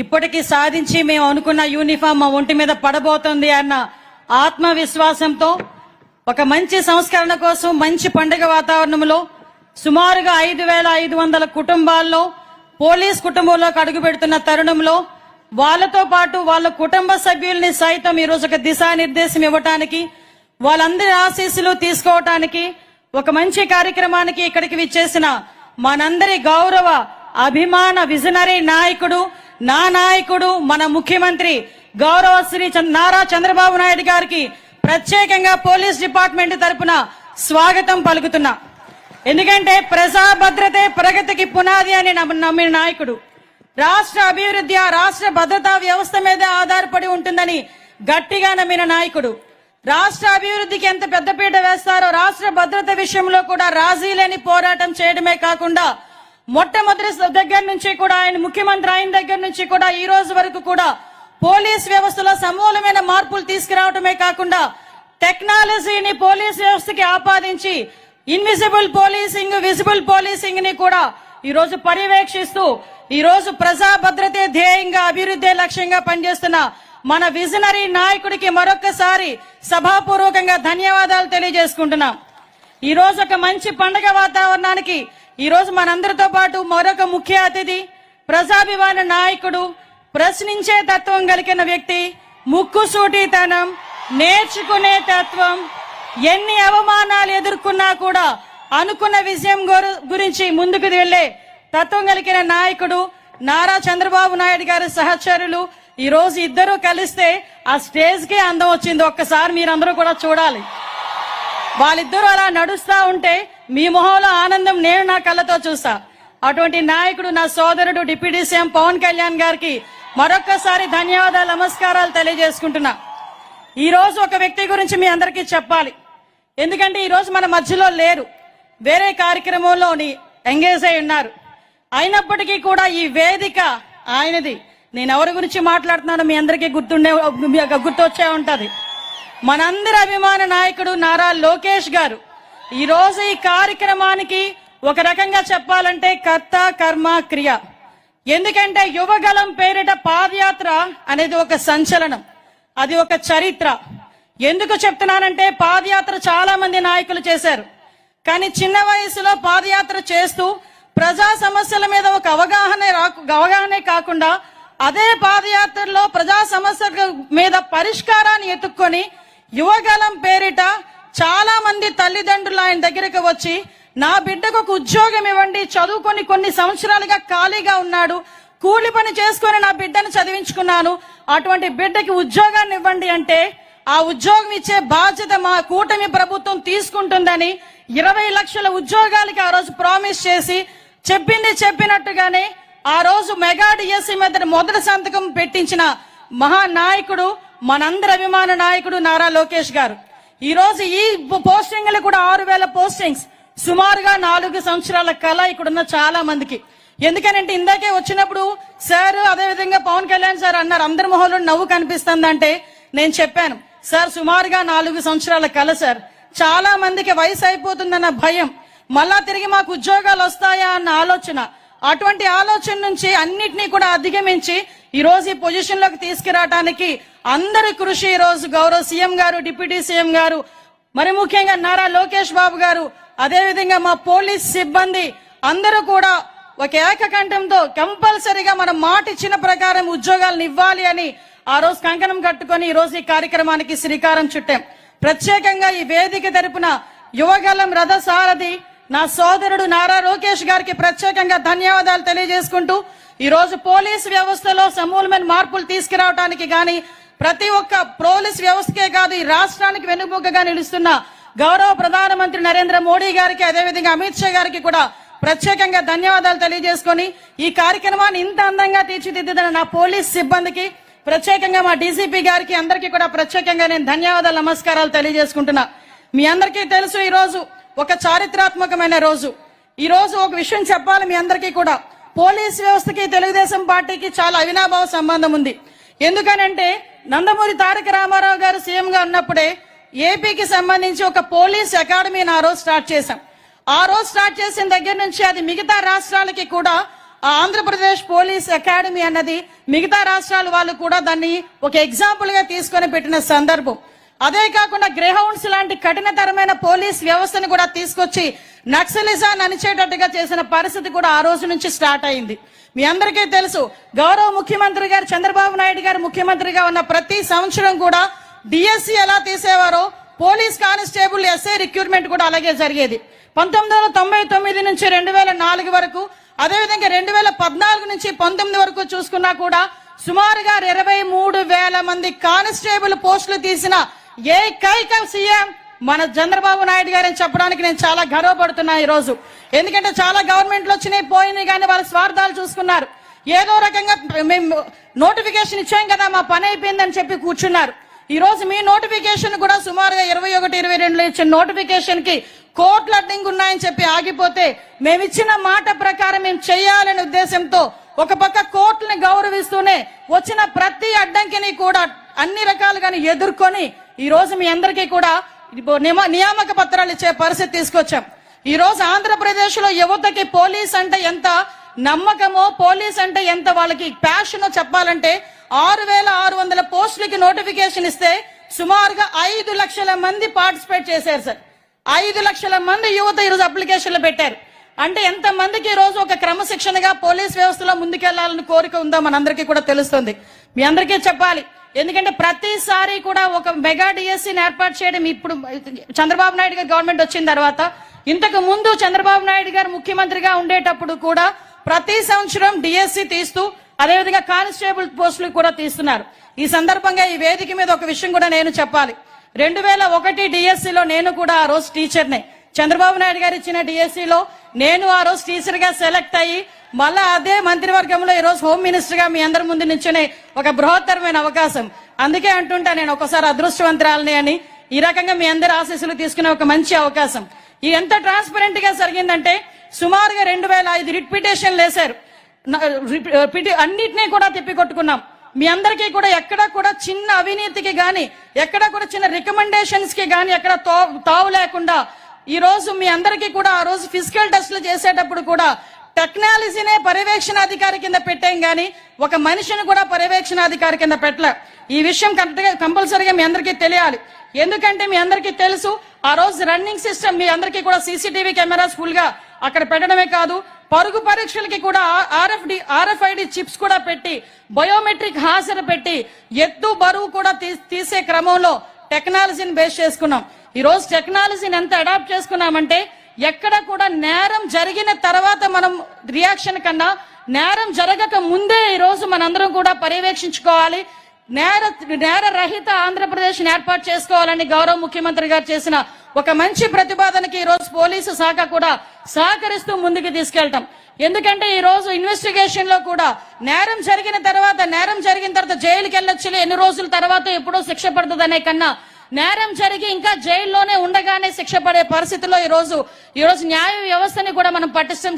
ఇప్పటికీ సాధించి మేము అనుకున్న యూనిఫామ్ మా ఒంటి మీద పడబోతుంది అన్న ఆత్మవిశ్వాసంతో ఒక మంచి సంస్కరణ కోసం మంచి పండుగ వాతావరణంలో సుమారుగా 5,500 కుటుంబాల్లో పోలీస్ కుటుంబంలోకి అడుగు పెడుతున్న తరుణంలో వాళ్ళతో పాటు వాళ్ళ కుటుంబ సభ్యుల్ని సైతం ఈరోజు ఒక దిశానిర్దేశం ఇవ్వటానికి వాళ్ళందరి ఆశీస్సులు తీసుకోవటానికి ఒక మంచి కార్యక్రమానికి ఇక్కడికి విచ్చేసిన మనందరి గౌరవ అభిమాన విజనరీ నాయకుడు నా నాయకుడు మన ముఖ్యమంత్రి గౌరవ శ్రీ నారా చంద్రబాబు నాయుడు గారికి ప్రత్యేకంగా పోలీస్ డిపార్ట్మెంట్ తరపున స్వాగతం పలుకుతున్నా. ఎందుకంటే ప్రజా భద్రతే ప్రగతికి పునాది అని నమ్మిన నాయకుడు, రాష్ట్ర అభివృద్ధి ఆ రాష్ట్ర భద్రతా వ్యవస్థ మీద ఆధారపడి ఉంటుందని గట్టిగా నమ్మిన నాయకుడు, రాష్ట్ర అభివృద్ధికి ఎంత పెద్దపీట వేస్తారో రాష్ట్ర భద్రత విషయంలో కూడా రాజీ లేని పోరాటం చేయడమే కాకుండా మొట్టమొదటి దగ్గర నుంచి కూడా ఆయన ముఖ్యమంత్రి అయిన దగ్గర నుంచి కూడా ఈ రోజు వరకు కూడా పోలీస్ వ్యవస్థలో సమూలమైన మార్పులు తీసుకురావడమే కాకుండా టెక్నాలజీని పోలీస్ వ్యవస్థకి ఆపాదించి ఇన్విజిబుల్ పోలీసింగ్ విజిబుల్ పోలీసింగ్ ని కూడా ఈ రోజు పర్యవేక్షిస్తూ ఈ రోజు ప్రజా భద్రతే ధ్యేయంగా అభివృద్ధి లక్ష్యంగా పనిచేస్తున్న మన విజనరీ నాయకుడికి మరొక్కసారి సభాపూర్వకంగా ధన్యవాదాలు తెలియజేసుకుంటున్నాం. ఈ రోజు ఒక మంచి పండుగ వాతావరణానికి ఈ రోజు మనందరితో పాటు మరొక ముఖ్య అతిథి, ప్రజాభిమాన నాయకుడు, ప్రశ్నించే తత్వం కలిగిన వ్యక్తి, ముక్కుసూటితనం, నేర్చుకునే తత్వం, ఎన్ని అవమానాలు ఎదుర్కొన్నా కూడా అనుకున్న విజయం గురించి ముందుకు వెళ్లే తత్వం కలిగిన నాయకుడు నారా చంద్రబాబు నాయుడు గారి సహచరులు ఈ రోజు ఇద్దరు కలిస్తే ఆ స్టేజ్ కే అందం వచ్చింది. ఒక్కసారి మీరందరూ కూడా చూడాలి. వాళ్ళిద్దరూ అలా నడుస్తా ఉంటే మీ మొహంలో ఆనందం నేను నా కళ్ళతో చూసా. అటువంటి నాయకుడు నా సోదరుడు డిప్యూటీ సీఎం పవన్ కళ్యాణ్ గారికి మరొక్కసారి ధన్యవాదాలు నమస్కారాలు తెలియజేసుకుంటున్నా. ఈ రోజు ఒక వ్యక్తి గురించి మీ అందరికీ చెప్పాలి. ఎందుకంటే ఈ రోజు మన మధ్యలో లేరు, వేరే కార్యక్రమంలో ఎంగేజ్ అయి ఉన్నారు. అయినప్పటికీ కూడా ఈ వేదిక ఆయనది. నేను ఎవరి గురించి మాట్లాడుతున్నానో మీ అందరికీ గుర్తొచ్చే ఉంటది. మనందరి అభిమాన నాయకుడు నారా లోకేష్ గారు ఈ రోజు ఈ కార్యక్రమానికి ఒక రకంగా చెప్పాలంటే కర్త కర్మ క్రియ. ఎందుకంటే యువగలం పేరిట పాదయాత్ర అనేది ఒక సంచలనం, అది ఒక చరిత్ర. ఎందుకు చెప్తున్నానంటే పాదయాత్ర చాలా మంది నాయకులు చేశారు, కానీ చిన్న వయసులో పాదయాత్ర చేస్తూ ప్రజా సమస్యల మీద ఒక అవగాహనే కాకుండా అదే పాదయాత్రలో ప్రజా సమస్యల మీద పరిష్కారాన్ని ఎత్తుక్కొని యువగలం పేరిట చాలా మంది తల్లిదండ్రులు ఆయన దగ్గరకు వచ్చి నా బిడ్డకు ఒక ఉద్యోగం ఇవ్వండి, చదువుకొని కొన్ని సంవత్సరాలుగా ఖాళీగా ఉన్నాడు, కూలి పని చేసుకొని నా బిడ్డను చదివించుకున్నాను, అటువంటి బిడ్డకి ఉద్యోగాన్ని ఇవ్వండి అంటే ఆ ఉద్యోగం ఇచ్చే బాధ్యత మా కూటమి ప్రభుత్వం తీసుకుంటుందని 20 లక్షల ఉద్యోగాలకి ఆ రోజు ప్రామిస్ చేసి చెప్పింది చెప్పినట్టుగానే ఆ రోజు మెగా డిఎస్సి మీద మొదటి సంతకం పెట్టించిన మహానాయకుడు మనందరి అభిమాన నాయకుడు నారా లోకేష్ గారు. ఈ రోజు ఈ పోస్టింగ్లు కూడా 6,000 పోస్టింగ్స్, సుమారుగా 4 సంవత్సరాల కళ ఇక్కడున్న చాలా మందికి. ఎందుకనంటే ఇందాకే వచ్చినప్పుడు సార్ అదేవిధంగా పవన్ కళ్యాణ్ సార్ అన్నారు అందరి మొహంలో నవ్వు కనిపిస్తుందంటే నేను చెప్పాను సార్ సుమారుగా 4 సంవత్సరాల కళ సార్. చాలా మందికి వయసు అయిపోతుందన్న భయం, మళ్ళా తిరిగి మాకు ఉద్యోగాలు వస్తాయా అన్న ఆలోచన, అటువంటి ఆలోచన నుంచి అన్నిటినీ కూడా అధిగమించి ఈ రోజు ఈ పొజిషన్ లోకి తీసుకురావడానికి అందరి కృషి ఈ రోజు గౌరవ సీఎం గారు, డిప్యూటీ సీఎం గారు, మరి ముఖ్యంగా నారా లోకేష్ బాబు గారు, అదేవిధంగా మా పోలీస్ సిబ్బంది అందరూ కూడా ఒక ఏకకంఠంతో కంపల్సరీగా మనం మాట ఇచ్చిన ప్రకారం ఉద్యోగాలను ఇవ్వాలి అని ఆ రోజు కంకణం కట్టుకొని ఈ రోజు ఈ కార్యక్రమానికి శ్రీకారం చుట్టాం. ప్రత్యేకంగా ఈ వేదిక తరపున యువగలం రథసారథి నా సోదరుడు నారా లోకేష్ గారికి ప్రత్యేకంగా ధన్యవాదాలు తెలియజేసుకుంటూ ఈ రోజు పోలీసు వ్యవస్థలో సమూలమైన మార్పులు తీసుకురావడానికి గాని ప్రతి ఒక్క పోలీస్ వ్యవస్థకే కాదు ఈ రాష్ట్రానికి వెన్నుముకగా నిలుస్తున్న గౌరవ ప్రధానమంత్రి నరేంద్ర మోడీ గారికి, అదేవిధంగా అమిత్ షా గారికి కూడా ప్రత్యేకంగా ధన్యవాదాలు తెలియజేసుకొని ఈ కార్యక్రమాన్ని ఇంత అందంగా తీర్చిదిద్దిన నా పోలీస్ సిబ్బందికి, ప్రత్యేకంగా మా డీసీపీ గారికి అందరికీ కూడా ప్రత్యేకంగా నేను ధన్యవాదాలు నమస్కారాలు తెలియజేసుకుంటున్నా. మీ అందరికీ తెలుసు ఈ రోజు ఒక చారిత్రాత్మకమైన రోజు. ఈ రోజు ఒక విషయం చెప్పాలి మీ అందరికీ కూడా, పోలీస్ వ్యవస్థకి తెలుగుదేశం పార్టీకి చాలా అవినాభావ సంబంధం ఉంది. ఎందుకనంటే నందమూరి తారక రామారావు గారు సీఎం గా ఉన్నప్పుడే ఏపీకి సంబంధించి ఒక పోలీస్ అకాడమీని ఆ రోజు స్టార్ట్ చేశాం. ఆ రోజు స్టార్ట్ చేసిన దగ్గర నుంచి అది మిగతా రాష్ట్రాలకి కూడా ఆ ఆంధ్రప్రదేశ్ పోలీస్ అకాడమీ అన్నది మిగతా రాష్ట్రాల వాళ్ళు కూడా దాన్ని ఒక ఎగ్జాంపుల్ గా తీసుకొని పెట్టిన సందర్భం. అదే కాకుండా గ్రేహౌండ్స్ లాంటి కఠినతరమైన పోలీస్ వ్యవస్థను కూడా తీసుకొచ్చి నక్సలిజాన్ని అణిచేటట్టుగా చేసిన పరిస్థితి కూడా ఆ రోజు నుంచి స్టార్ట్ అయింది. మీ అందరికీ తెలుసు, గౌరవ ముఖ్యమంత్రి గారు చంద్రబాబు నాయుడు గారు ముఖ్యమంత్రిగా ఉన్న ప్రతి సంవత్సరం కూడా డిఎస్సి ఎలా తీసేవారో పోలీస్ కానిస్టేబుల్ ఎస్ఐ రిక్రూట్మెంట్ కూడా అలాగే జరిగేది. 1999 నుంచి 2004 వరకు, అదేవిధంగా 2014 నుంచి 19 వరకు చూసుకున్నా కూడా సుమారుగా 23,000 మంది కానిస్టేబుల్ పోస్టులు తీసిన ఏకైక సీఎం మన చంద్రబాబు నాయుడు గారని చెప్పడానికి నేను చాలా గర్వపడుతున్నా ఈ రోజు. ఎందుకంటే చాలా గవర్నమెంట్లు వచ్చినాయి పోయినాయి, కానీ వాళ్ళ స్వార్థాలు చూసుకున్నారు. ఏదో రకంగా మేము నోటిఫికేషన్ ఇచ్చాం కదా, మా పని అయిపోయిందని చెప్పి కూర్చున్నారు. ఈ రోజు మీ నోటిఫికేషన్ కూడా సుమారుగా 21-22లో ఇచ్చిన నోటిఫికేషన్ కి కోట్ల అడ్డంకి ఉన్నాయని చెప్పి ఆగిపోతే, మేమిచ్చిన మాట ప్రకారం మేము చేయాలనే ఉద్దేశంతో ఒక పక్క కోర్టుని గౌరవిస్తూనే వచ్చిన ప్రతి అడ్డంకిని కూడా అన్ని రకాలుగానే ఎదుర్కొని ఈ రోజు మీ అందరికీ కూడా నియామక పత్రాలు ఇచ్చే పరిస్థితి తీసుకొచ్చాం. ఈ రోజు ఆంధ్రప్రదేశ్ లో యువతకి పోలీస్ అంటే ఎంత నమ్మకమో, పోలీస్ అంటే ఎంత వాళ్ళకి ప్యాషనో చెప్పాలంటే 6,600 పోస్టులకి నోటిఫికేషన్ ఇస్తే సుమారుగా 5 లక్షల మంది పార్టిసిపేట్ చేశారు సార్. 5 లక్షల మంది యువత ఈరోజు అప్లికేషన్లు పెట్టారు. అంటే ఎంత మందికి ఈ రోజు ఒక క్రమశిక్షణగా పోలీస్ వ్యవస్థలో ముందుకెళ్లాలని కోరిక ఉందో మనందరికీ కూడా తెలుస్తుంది. మీ అందరికీ చెప్పాలి, ఎందుకంటే ప్రతిసారి కూడా ఒక మెగా డిఎస్సీని ఏర్పాటు చేయడం ఇప్పుడు చంద్రబాబు నాయుడు గారు గవర్నమెంట్ వచ్చిన తర్వాత, ఇంతకు ముందు చంద్రబాబు నాయుడు గారు ముఖ్యమంత్రిగా ఉండేటప్పుడు కూడా ప్రతి సంవత్సరం డిఎస్సీ తీస్తూ అదేవిధంగా కానిస్టేబుల్ పోస్టులు కూడా తీస్తున్నారు. ఈ సందర్భంగా ఈ వేదిక మీద ఒక విషయం కూడా నేను చెప్పాలి. 2001 డిఎస్సీలో నేను కూడా ఆ రోజు టీచర్నే. చంద్రబాబు నాయుడు గారు ఇచ్చిన డిఎస్సీలో నేను ఆ రోజు టీచర్ గా సెలెక్ట్ అయ్యి మళ్ళా అదే మంత్రివర్గంలో ఈ రోజు హోమ్ మినిస్టర్ గా మీ అందరి ముందు నిల్చునే ఒక బృహత్తరమైన అవకాశం. అందుకే అంటుంటా నేను ఒకసారి అదృష్టవంతురాలని అని. ఈ రకంగా మీ అందరి ఆశీస్సులు తీసుకునే ఒక మంచి అవకాశం. ఇది ఎంత ట్రాన్స్పరెంట్ గా జరిగిందంటే సుమారుగా 2,005 రిట్ పిటిషన్లు వేశారు. అన్నిటినీ కూడా తిప్పికొట్టుకున్నాం. మీ అందరికీ కూడా ఎక్కడ కూడా చిన్న అవినీతికి గాని, ఎక్కడ కూడా చిన్న రికమెండేషన్స్ కి గాని ఎక్కడ తావు లేకుండా ఈ రోజు మీ అందరికీ కూడా ఆ రోజు ఫిజికల్ టెస్టులు చేసేటప్పుడు కూడా టెక్నాలజీనే పర్యవేక్షణాధికారి కింద పెట్టాం గానీ ఒక మనిషిని కూడా పర్యవేక్షణాధికారి కింద పెట్టలే. ఈ విషయం కంపల్సరీగా మీ అందరికీ తెలియాలి. ఎందుకంటే మీ అందరికీ తెలుసు, ఆ రోజు రన్నింగ్ సిస్టమ్ మీ అందరికీ కూడా సీసీటీవీ కెమెరాస్ ఫుల్ గా అక్కడ పెట్టడమే కాదు, పరుగు పరీక్షలకి కూడా RFID చిప్స్ కూడా పెట్టి, బయోమెట్రిక్ హాజరు పెట్టి, ఎత్తు బరువు కూడా తీసే క్రమంలో టెక్నాలజీని బేస్ చేసుకున్నాం. ఈ రోజు టెక్నాలజీని ఎంత అడాప్ట్ చేసుకున్నామంటే ఎక్కడ కూడా నేరం జరిగిన తర్వాత మనం రియాక్షన్ కన్నా నేరం జరగక ముందే ఈ రోజు మనందరం కూడా పర్యవేక్షించుకోవాలి. నేర రహిత ఆంధ్రప్రదేశ్ ఏర్పాటు చేసుకోవాలని గౌరవ ముఖ్యమంత్రి గారు చేసిన ఒక మంచి ప్రతిపాదనకి ఈ రోజు పోలీసు శాఖ కూడా సహకరిస్తూ ముందుకు తీసుకెళ్తాం. ఎందుకంటే ఈ రోజు ఇన్వెస్టిగేషన్ లో కూడా నేరం జరిగిన తర్వాత జైలుకి వెళ్ళొచ్చు, ఎన్ని రోజుల తర్వాత ఎప్పుడో శిక్ష పడుతుందనే కన్నా నేరం జరిగి ఇంకా జైల్లోనే ఉండగానే శిక్ష పడే పరిస్థితిలో ఈ రోజు న్యాయ వ్యవస్థని కూడా మనం పటిష్టం